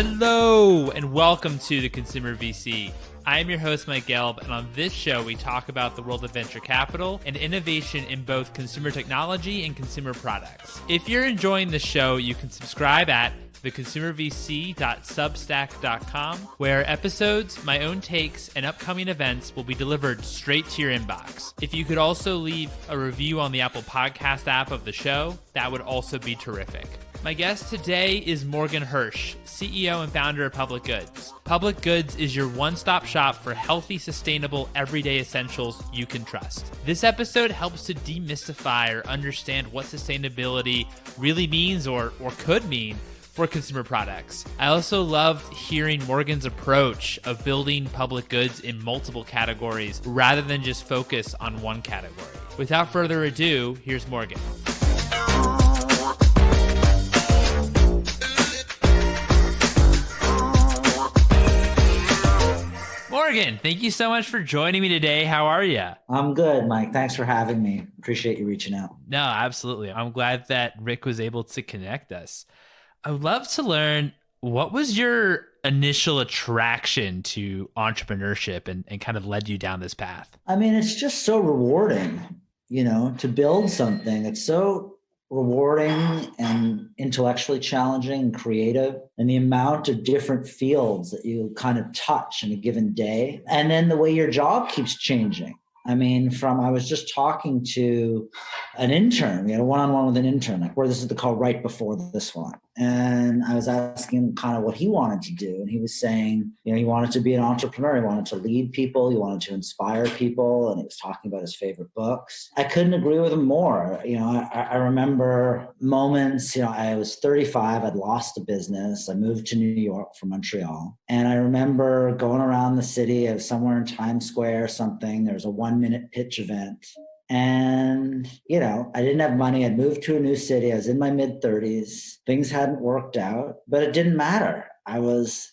Hello, and welcome to the Consumer VC. I am your host, Mike Gelb, and on this show, we talk about the world of venture capital and innovation in both consumer technology and consumer products. If you're enjoying the show, you can subscribe at theconsumervc.substack.com, where episodes, my own takes, and upcoming events will be delivered straight to your inbox. If you could also leave a review on the Apple Podcast app of the show, that would also be terrific. My guest today is Morgan Hirsh, CEO and founder of Public Goods. Public Goods is your one-stop shop for healthy, sustainable, everyday essentials you can trust. This episode helps to demystify or understand what sustainability really means or could mean for consumer products. I also loved hearing Morgan's approach of building public goods in multiple categories rather than just focus on one category. Without further ado, here's Morgan. Morgan, thank you so much for joining me today. How are you? I'm good, Mike. Thanks for having me. Appreciate you reaching out. No, absolutely. I'm glad that Rick was able to connect us. I would love to learn, what was your initial attraction to entrepreneurship and kind of led you down this path? I mean, it's just so rewarding, to build something. It's so rewarding and intellectually challenging and creative, and the amount of different fields that you kind of touch in a given day. And then the way your job keeps changing. I mean, I was just talking to an intern, we had a one-on-one with an intern, like where this is the call right before this one. And I was asking him kind of what he wanted to do. And he was saying, he wanted to be an entrepreneur. He wanted to lead people. He wanted to inspire people. And he was talking about his favorite books. I couldn't agree with him more. I remember moments, I was 35. I'd lost a business. I moved to New York from Montreal. And I remember going around the city of somewhere in Times Square or something. There was a 1-minute pitch event. And, I didn't have money. I'd moved to a new city. I was in my mid-30s. Things hadn't worked out, but it didn't matter. I was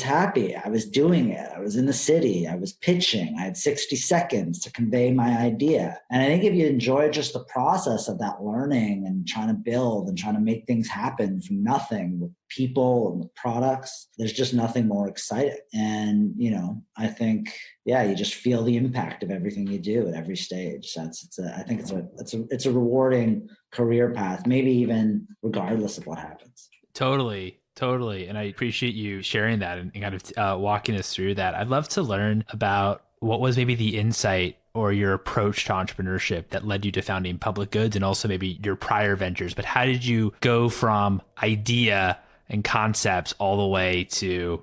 happy. I was doing it. I was in the city. I was pitching. I had 60 seconds to convey my idea. And I think if you enjoy just the process of that learning and trying to build and trying to make things happen from nothing with people and with products, there's just nothing more exciting. And, I think, you just feel the impact of everything you do at every stage. So I think it's a rewarding career path, maybe even regardless of what happens. Totally. And I appreciate you sharing that and kind of walking us through that. I'd love to learn about what was maybe the insight or your approach to entrepreneurship that led you to founding Public Goods and also maybe your prior ventures. But how did you go from idea and concepts all the way to,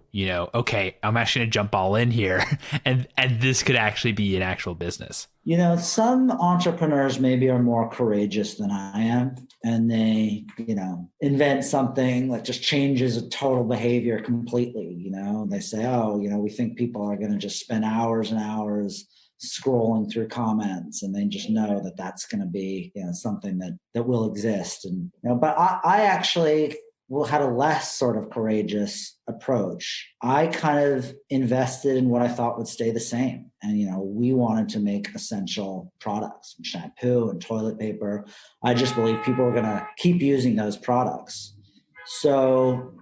okay, I'm actually going to jump all in here and this could actually be an actual business? Some entrepreneurs maybe are more courageous than I am, and they, invent something that just changes a total behavior completely. They say, we think people are going to just spend hours and hours scrolling through comments, and they just know that that's going to be, something that will exist. And, but I actually had a less sort of courageous approach. I kind of invested in what I thought would stay the same. And, we wanted to make essential products, shampoo and toilet paper. I just believe people are going to keep using those products. So,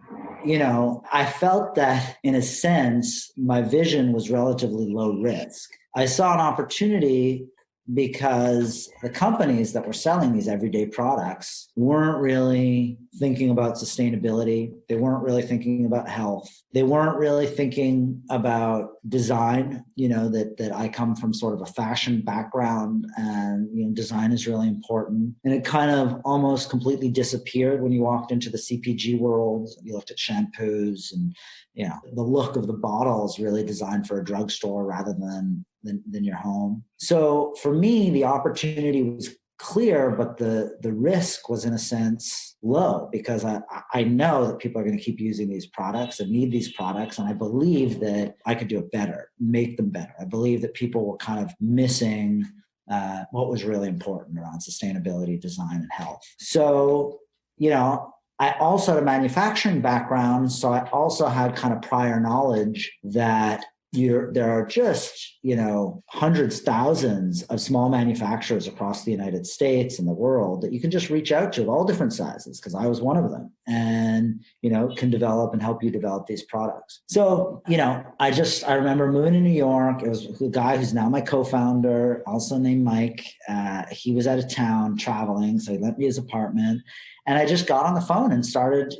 I felt that in a sense, my vision was relatively low risk. I saw an opportunity because the companies that were selling these everyday products weren't really thinking about sustainability. They weren't really thinking about health. They weren't really thinking about design, that I come from sort of a fashion background, and, design is really important. And it kind of almost completely disappeared when you walked into the CPG world. You looked at shampoos and, the look of the bottle is really designed for a drugstore rather than your home. So for me, the opportunity was clear, but the risk was in a sense low, because I know that people are going to keep using these products and need these products. And I believe that I could do it better, make them better. I believe that people were kind of missing what was really important around sustainability, design, and health. So, I also had a manufacturing background, so I also had kind of prior knowledge that there are just, hundreds, thousands of small manufacturers across the United States and the world that you can just reach out to of all different sizes, because I was one of them, and, can develop and help you develop these products. So, I remember moving to New York. It was a guy who's now my co-founder, also named Mike. He was out of town traveling, so he lent me his apartment. And I just got on the phone and started,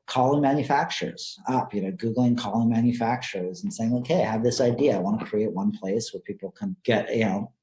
calling manufacturers up, Googling calling manufacturers and saying, like, hey, I have this idea. I want to create one place where people can get,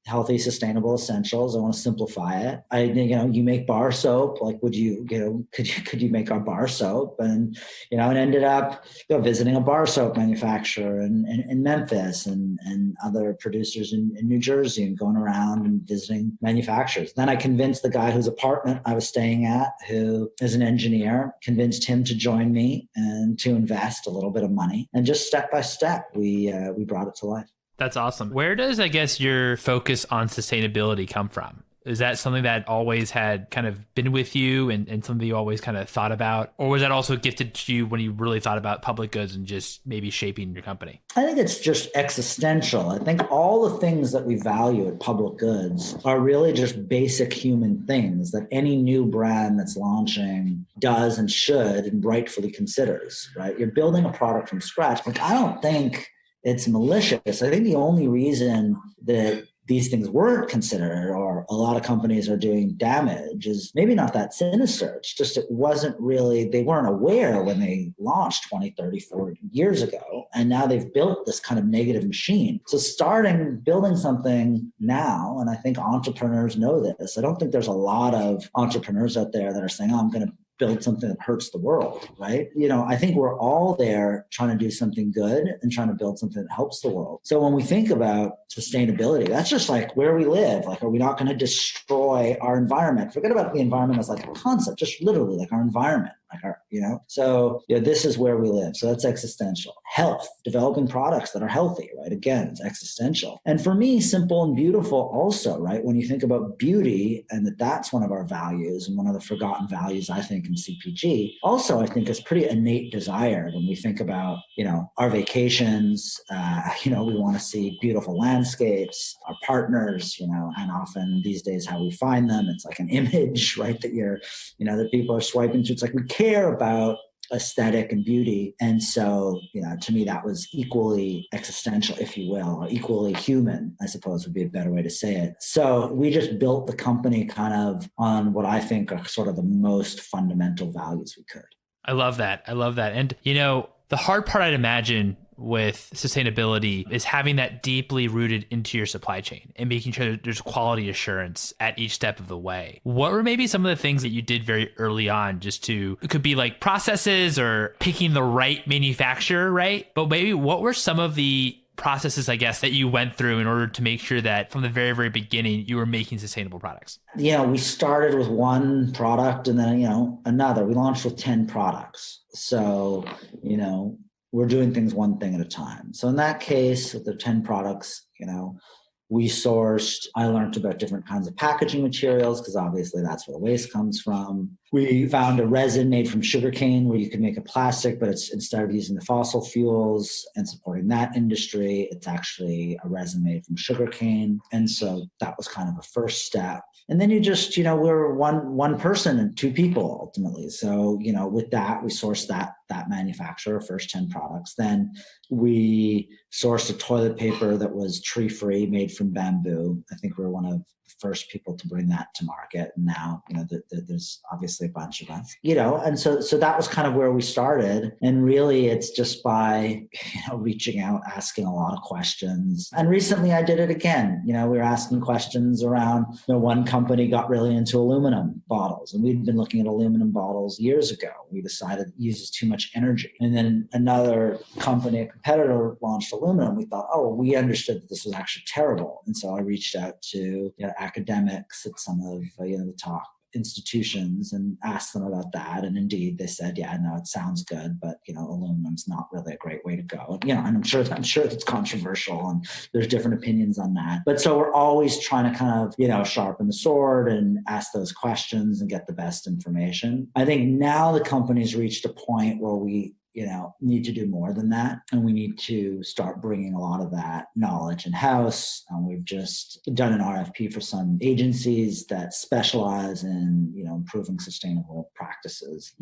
healthy, sustainable essentials. I want to simplify it. You make bar soap. Like, could you make our bar soap? And, it ended up visiting a bar soap manufacturer in Memphis and other producers in New Jersey, and going around and visiting manufacturers. Then I convinced the guy whose apartment I was staying at, who is an engineer, convinced him to join me and to invest a little bit of money. And just step by step, we brought it to life. That's awesome. Where does, I guess, your focus on sustainability come from? Is that something that always had kind of been with you and something you always kind of thought about? Or was that also gifted to you when you really thought about public goods and just maybe shaping your company? I think it's just existential. I think all the things that we value at public goods are really just basic human things that any new brand that's launching does and should and rightfully considers, right? You're building a product from scratch. Like, I don't think it's malicious. I think the only reason that these things weren't considered, or a lot of companies are doing damage, is maybe not that sinister. It's just it wasn't really, they weren't aware when they launched 20, 30, 40 years ago. And now they've built this kind of negative machine. So building something now, and I think entrepreneurs know this. I don't think there's a lot of entrepreneurs out there that are saying, oh, I'm going to build something that hurts the world, right? I think we're all there trying to do something good and trying to build something that helps the world. So when we think about sustainability, that's just like where we live. Like, are we not going to destroy our environment? Forget about the environment as like a concept, just literally like our environment. So this is where we live. So that's existential. Health, developing products that are healthy, right? Again, it's existential. And for me, simple and beautiful also, right? When you think about beauty, and that's one of our values and one of the forgotten values, I think, in CPG, also, I think it's pretty innate desire when we think about, our vacations, we want to see beautiful landscapes, our partners, and often these days how we find them, it's like an image, right? That people are swiping through. It's like we care about aesthetic and beauty. And so, to me, that was equally existential, if you will, or equally human, I suppose would be a better way to say it. So we just built the company kind of on what I think are sort of the most fundamental values we could. I love that. And, the hard part, I'd imagine, with sustainability is having that deeply rooted into your supply chain and making sure that there's quality assurance at each step of the way. What were maybe some of the things that you did very early on, it could be like processes or picking the right manufacturer, right? But maybe what were some of the processes, I guess, that you went through in order to make sure that from the very, very beginning, you were making sustainable products? We started with one product and then, another. We launched with 10 products. So, we're doing things one thing at a time. So in that case, with the 10 products, I learned about different kinds of packaging materials, because obviously that's where the waste comes from. We found a resin made from sugarcane where you could make a plastic, but it's instead of using the fossil fuels and supporting that industry, it's actually a resin made from sugarcane. And so that was kind of a first step. And then you just, we're one person and two people ultimately. So, with that, we sourced that manufacturer, first 10 products. Then we sourced a toilet paper that was tree-free, made from bamboo. I think we were one of the first people to bring that to market. And now, there's obviously a bunch of us, and so that was kind of where we started. And really it's just by, reaching out, asking a lot of questions. And recently I did it again. We were asking questions around, one company got really into aluminum bottles, and we'd been looking at aluminum bottles years ago. We decided it uses too much energy. And then another company, a competitor, launched aluminum. We thought, we understood that this was actually terrible. And so I reached out to academics at some of the top institutions and asked them about that. And indeed, they said, yeah, no, it sounds good, but aluminum's not really a great way to go. And I'm sure it's controversial and there's different opinions on that. But so we're always trying to kind of, sharpen the sword and ask those questions and get the best information. I think now the company's reached a point where we need to do more than that. And we need to start bringing a lot of that knowledge in-house. We've just done an RFP for some agencies that specialize in, improving sustainable practices,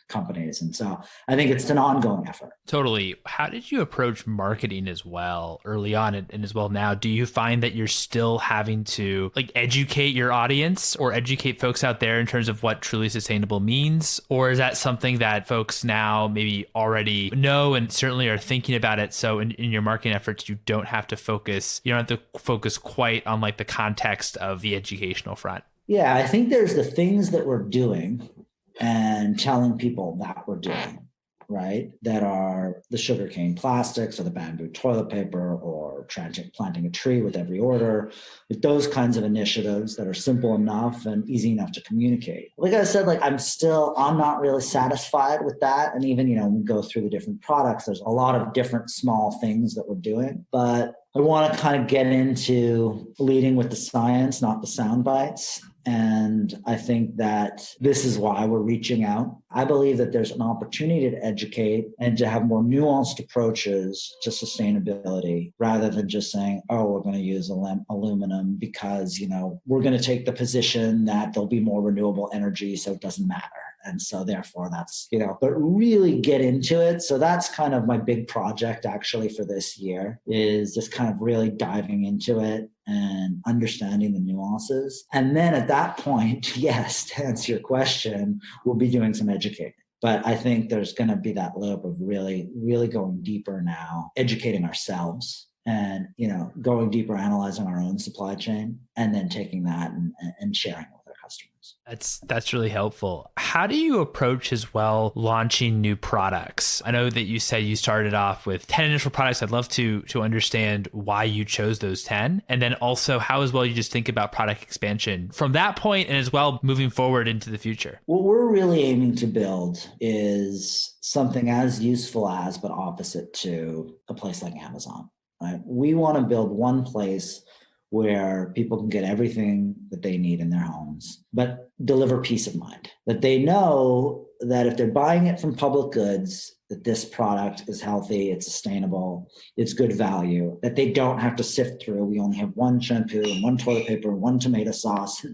companies. And so I think it's an ongoing effort. Totally. How did you approach marketing as well early on and as well now? Do you find that you're still having to educate your audience or educate folks out there in terms of what truly sustainable means? Or is that something that folks now maybe already know and certainly are thinking about it? So in your marketing efforts, you don't have to focus quite on the context of the educational front. Yeah, I think there's the things that we're doing and telling people that we're doing, right? That are the sugarcane plastics or the bamboo toilet paper or planting a tree with every order, with those kinds of initiatives that are simple enough and easy enough to communicate. Like I said, I'm not really satisfied with that. And even, when we go through the different products, there's a lot of different small things that we're doing, but I want to kind of get into leading with the science, not the sound bites. And I think that this is why we're reaching out. I believe that there's an opportunity to educate and to have more nuanced approaches to sustainability rather than just saying, oh, we're going to use aluminum because, we're going to take the position that there'll be more renewable energy, so it doesn't matter. And so therefore that's, but really get into it. So that's kind of my big project actually for this year, is just kind of really diving into it and understanding the nuances. And then at that point, yes, to answer your question, we'll be doing some educating. But I think there's going to be that loop of really, really going deeper now, educating ourselves and, going deeper, analyzing our own supply chain, and then taking that and sharing it with our customers. That's really helpful. How do you approach as well launching new products? I know that you said you started off with 10 initial products. I'd love to understand why you chose those 10. And then also how as well you just think about product expansion from that point and as well moving forward into the future. What we're really aiming to build is something as useful as, but opposite to a place like Amazon, right? We want to build one place where people can get everything that they need in their homes, but deliver peace of mind, that they know that if they're buying it from public goods, that this product is healthy, it's sustainable, it's good value, that they don't have to sift through. We only have one shampoo and one toilet paper, one tomato sauce,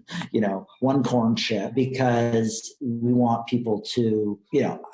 one corn chip, because we want people to,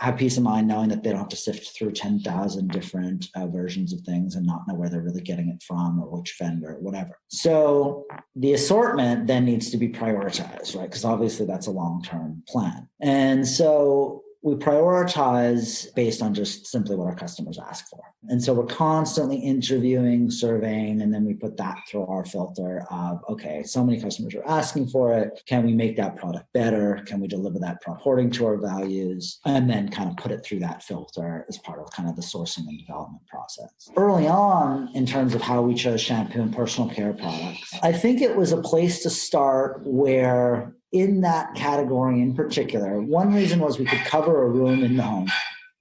have peace of mind knowing that they don't have to sift through 10,000 different versions of things and not know where they're really getting it from or which vendor, or whatever. So the assortment then needs to be prioritized, right? Because obviously that's a long-term plan. And so we prioritize based on just simply what our customers ask for. And so we're constantly interviewing, surveying, and then we put that through our filter of, okay, so many customers are asking for it. Can we make that product better? Can we deliver that product according to our values? And then kind of put it through that filter as part of kind of the sourcing and development process. Early on, in terms of how we chose shampoo and personal care products, I think it was a place to start where in that category in particular, one reason was we could cover a room in the home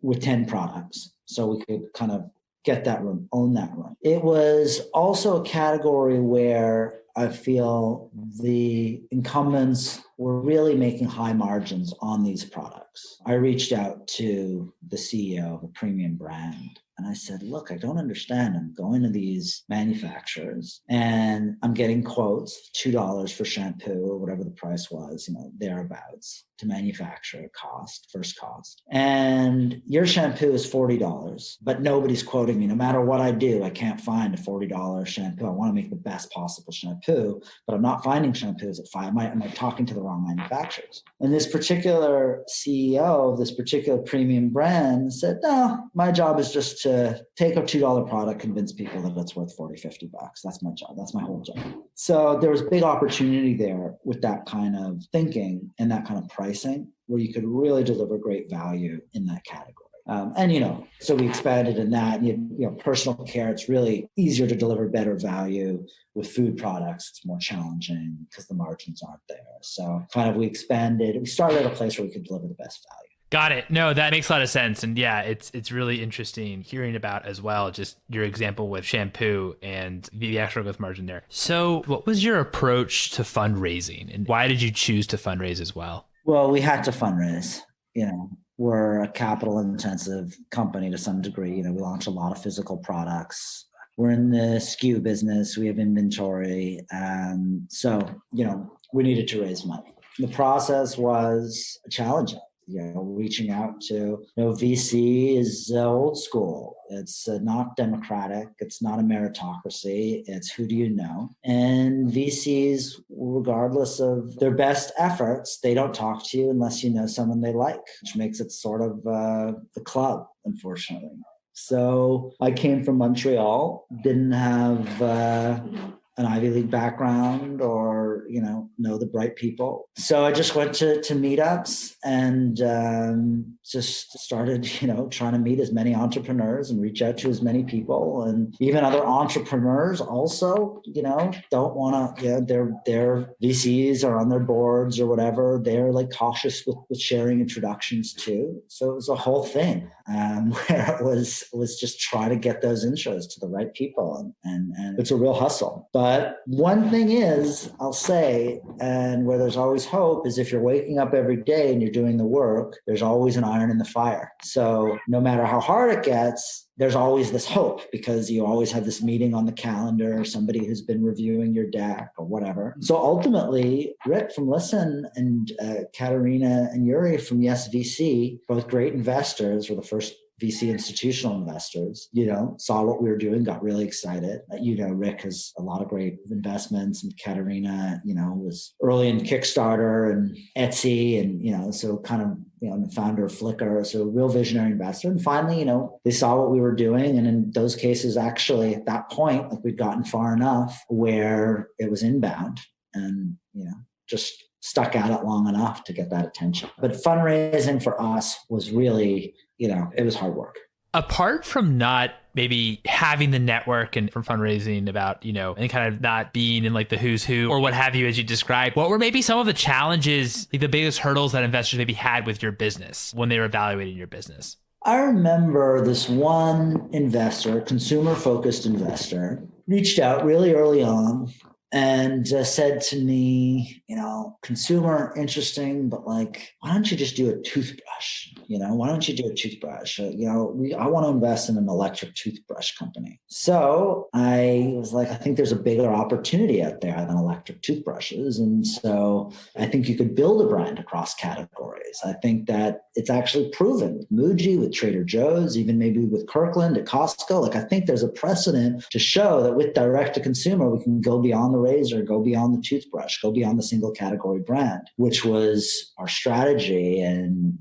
with 10 products. So we could kind of get that room, own that room. It was also a category where I feel the incumbents were really making high margins on these products. I reached out to the CEO of a premium brand and I said, look, I don't understand. I'm going to these manufacturers and I'm getting quotes, $2 for shampoo or whatever the price was, thereabouts to manufacture first cost. And your shampoo is $40, but nobody's quoting me. No matter what I do, I can't find a $40 shampoo. I want to make the best possible shampoo, but I'm not finding shampoos at $5. Am I talking to the wrong manufacturers? And this particular CEO of this particular premium brand said, no, my job is just to take a $2 product, convince people that it's worth $40, $50. That's my job. That's my whole job. So there was big opportunity there with that kind of thinking and that kind of pricing where you could really deliver great value in that category. So we expanded in that, personal care, it's really easier to deliver better value. With food products, it's more challenging because the margins aren't there. So we expanded, we started at a place where we could deliver the best value. Got it. No, that makes a lot of sense. And yeah, it's really interesting hearing about as well, just your example with shampoo and the actual growth margin there. So what was your approach to fundraising and why did you choose to fundraise as well? Well, we had to fundraise. we're a capital intensive company to some degree. We launch a lot of physical products. We're in the SKU business. We have inventory. So, we needed to raise money. The process was challenging. Reaching out to, VC is old school. It's not democratic. It's not a meritocracy. It's who do you know? And VCs, regardless of their best efforts, they don't talk to you unless you know someone they like, which makes it sort of the club, unfortunately. So I came from Montreal, didn't have an Ivy League background or, know the bright people. So I just went to meetups and just started, trying to meet as many entrepreneurs and reach out to as many people. And even other entrepreneurs also, don't want to, their VCs are on their boards or whatever. They're like cautious with sharing introductions too. So it was a whole thing where it was just trying to get those intros to the right people. And it's a real hustle. But one thing is, I'll say, and where there's always hope is if you're waking up every day and you're doing the work, there's always an iron in the fire. So no matter how hard it gets, there's always this hope because you always have this meeting on the calendar or somebody who's been reviewing your deck or whatever. So ultimately, Rick from Listen and Katerina and Yuri from Yes VC, both great investors, were the first VC institutional investors, saw what we were doing, got really excited. Rick has a lot of great investments, and Katerina, was early in Kickstarter and Etsy, and, so kind of, the founder of Flickr, so a real visionary investor. And finally, they saw what we were doing. And in those cases, actually, at that point, we'd gotten far enough where it was inbound and, just stuck at it long enough to get that attention. But fundraising for us was really, it was hard work. Apart from not maybe having the network and from fundraising about, and kind of not being in like the who's who or what have you, as you described, what were maybe some of the challenges, like the biggest hurdles that investors maybe had with your business when they were evaluating your business? I remember this one investor, consumer-focused investor, reached out really early on and said to me, consumer, interesting, but like, why don't you just do a toothbrush? Why don't you do a toothbrush? I want to invest in an electric toothbrush company. So I was like, I think there's a bigger opportunity out there than electric toothbrushes. And so I think you could build a brand across categories. I think that it's actually proven with Muji, with Trader Joe's, even maybe with Kirkland at Costco. Like, I think there's a precedent to show that with direct to consumer, we can go beyond the razor, go beyond the toothbrush, go beyond the single category brand, which was our strategy and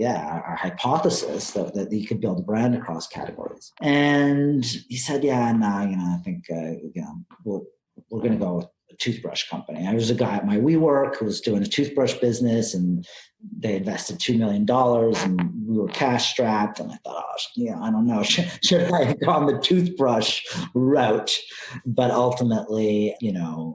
our hypothesis that you could build a brand across categories. And he said, I think, we're going to go with a toothbrush company. I was a guy at my WeWork who was doing a toothbrush business, and they invested $2 million and we were cash strapped. And I thought, I don't know, should I have gone the toothbrush route? But ultimately,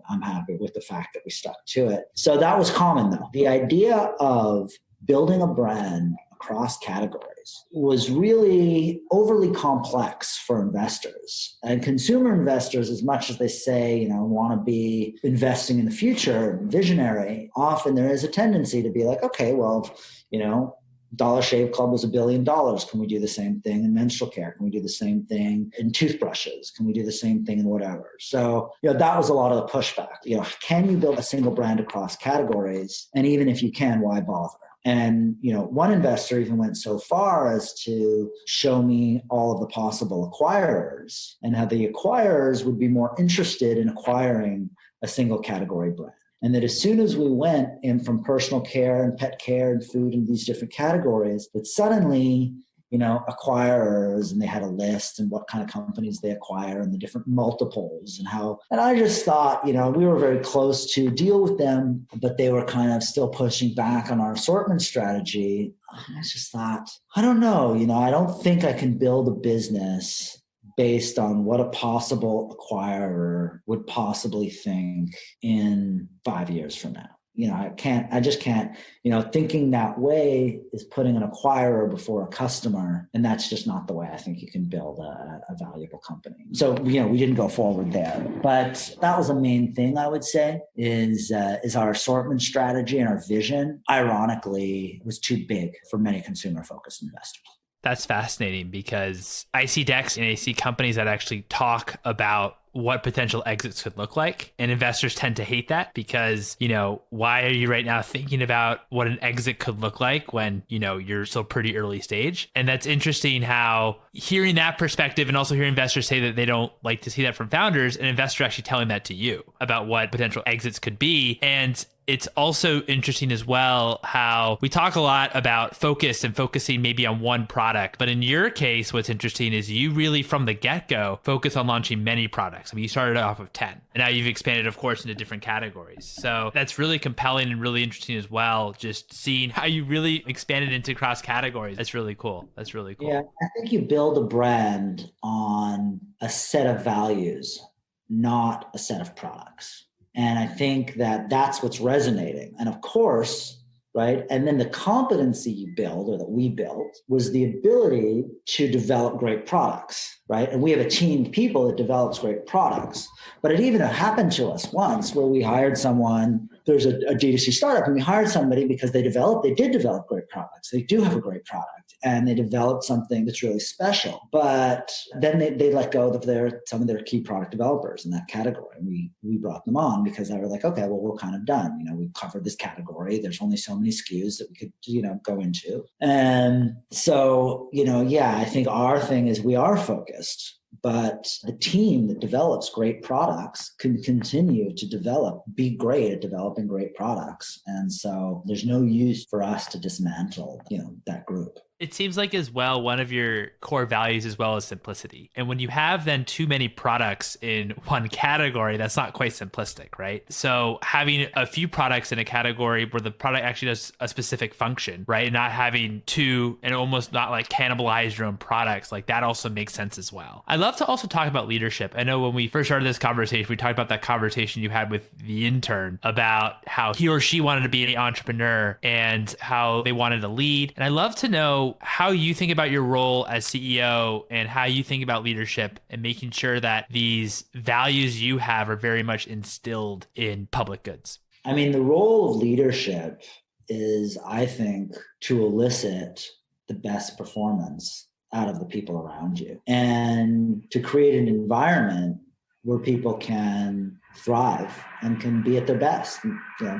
I'm happy with the fact that we stuck to it. So that was common though. The idea of building a brand across categories was really overly complex for investors. And consumer investors, as much as they say, want to be investing in the future, visionary, often there is a tendency to be like, okay, well, Dollar Shave Club was $1 billion. Can we do the same thing in menstrual care? Can we do the same thing in toothbrushes? Can we do the same thing in whatever? So, that was a lot of the pushback. Can you build a single brand across categories? And even if you can, why bother? And, one investor even went so far as to show me all of the possible acquirers and how the acquirers would be more interested in acquiring a single category brand. And that as soon as we went in from personal care and pet care and food and these different categories, that suddenly, acquirers, and they had a list and what kind of companies they acquire and the different multiples and how, and I just thought, we were very close to deal with them, but they were kind of still pushing back on our assortment strategy. I just thought, I don't know, I don't think I can build a business based on what a possible acquirer would possibly think in 5 years from now. I just can't, thinking that way is putting an acquirer before a customer. And that's just not the way I think you can build a valuable company. So, we didn't go forward there, but that was a main thing I would say is our assortment strategy and our vision, ironically, was too big for many consumer focused investors. That's fascinating because I see decks and I see companies that actually talk about what potential exits could look like. And investors tend to hate that because, why are you right now thinking about what an exit could look like when, you're still pretty early stage? And that's interesting how hearing that perspective and also hearing investors say that they don't like to see that from founders, and investors actually telling that to you about what potential exits could be. And it's also interesting as well how we talk a lot about focus and focusing maybe on one product. But in your case, what's interesting is you really from the get-go focus on launching many products. I mean, you started off with 10 and now you've expanded, of course, into different categories. So that's really compelling and really interesting as well. Just seeing how you really expanded into cross categories. That's really cool. Yeah, I think you build a brand on a set of values, not a set of products. And I think that that's what's resonating. And of course, right? And then the competency you build or that we built was the ability to develop great products, right? And we have a team of people that develops great products. But it even happened to us once where we hired someone, there's a D2C startup, and we hired somebody because they did develop great products. They do have a great product and they developed something that's really special. But then they let go of some of their key product developers in that category. And we brought them on because they were like, okay, well, we're kind of done. We've covered this category. There's only so many SKUs that we could, go into. And so, I think our thing is we are focused, but the team that develops great products can continue to be great at developing great products. And so there's no use for us to dismantle, that group. It seems like as well, one of your core values as well is simplicity. And when you have then too many products in one category, that's not quite simplistic, right? So having a few products in a category where the product actually does a specific function, right? And not having two and almost not like cannibalize your own products, like that also makes sense as well. I'd love to also talk about leadership. I know when we first started this conversation, we talked about that conversation you had with the intern about how he or she wanted to be an entrepreneur and how they wanted to lead. And I'd love to know how you think about your role as CEO and how you think about leadership and making sure that these values you have are very much instilled in public goods. I mean, the role of leadership is, I think, to elicit the best performance out of the people around you and to create an environment where people can thrive and can be at their best,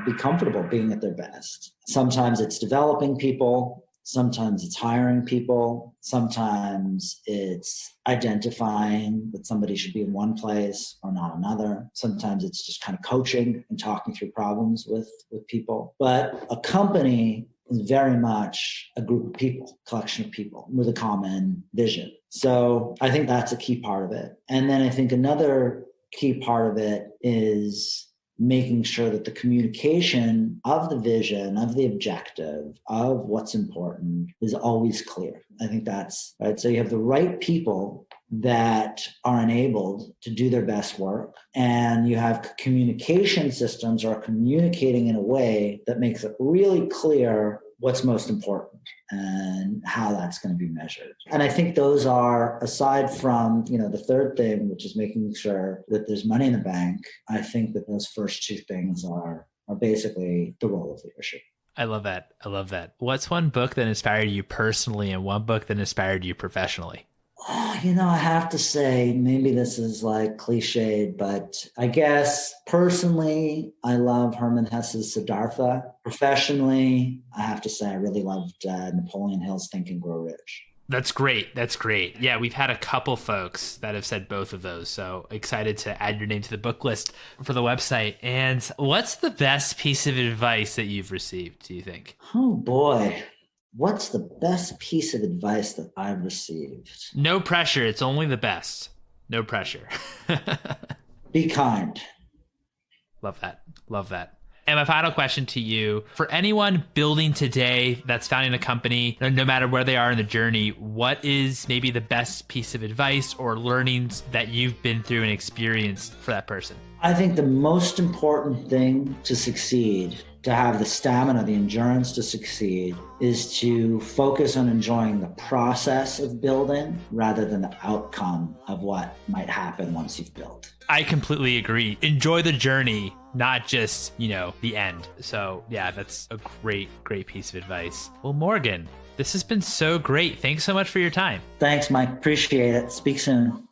be comfortable being at their best. Sometimes it's developing people. Sometimes it's hiring people. Sometimes it's identifying that somebody should be in one place or not another. Sometimes it's just kind of coaching and talking through problems with people. But a company is very much a group of people, collection of people with a common vision. So I think that's a key part of it. And then I think another key part of it is making sure that the communication of the vision, of the objective, of what's important is always clear. I think that's right. So you have the right people that are enabled to do their best work, and you have communication systems or communicating in a way that makes it really clear what's most important and how that's going to be measured. And I think those are, aside from, the third thing, which is making sure that there's money in the bank, I think that those first two things are basically the role of leadership. I love that. What's one book that inspired you personally and one book that inspired you professionally? I have to say, maybe this is like cliched, but I guess personally, I love Herman Hesse's Siddhartha. Professionally, I have to say I really loved Napoleon Hill's Think and Grow Rich. That's great. Yeah, we've had a couple folks that have said both of those. So excited to add your name to the book list for the website. And what's the best piece of advice that you've received, do you think? Oh, boy. What's the best piece of advice that I've received? No pressure. It's only the best. No pressure. Be kind. Love that. And my final question to you, for anyone building today that's founding a company, no matter where they are in the journey, what is maybe the best piece of advice or learnings that you've been through and experienced for that person? I think the most important thing to succeed to have the stamina, the endurance to succeed is to focus on enjoying the process of building rather than the outcome of what might happen once you've built. I completely agree. Enjoy the journey, not just, the end. So yeah, that's a great piece of advice. Well, Morgan, this has been so great. Thanks so much for your time. Thanks, Mike. Appreciate it. Speak soon.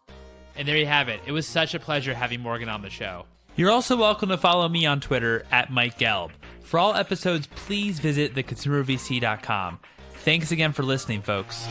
And there you have it. It was such a pleasure having Morgan on the show. You're also welcome to follow me on Twitter at Mike Gelb. For all episodes, please visit theconsumervc.com. Thanks again for listening, folks.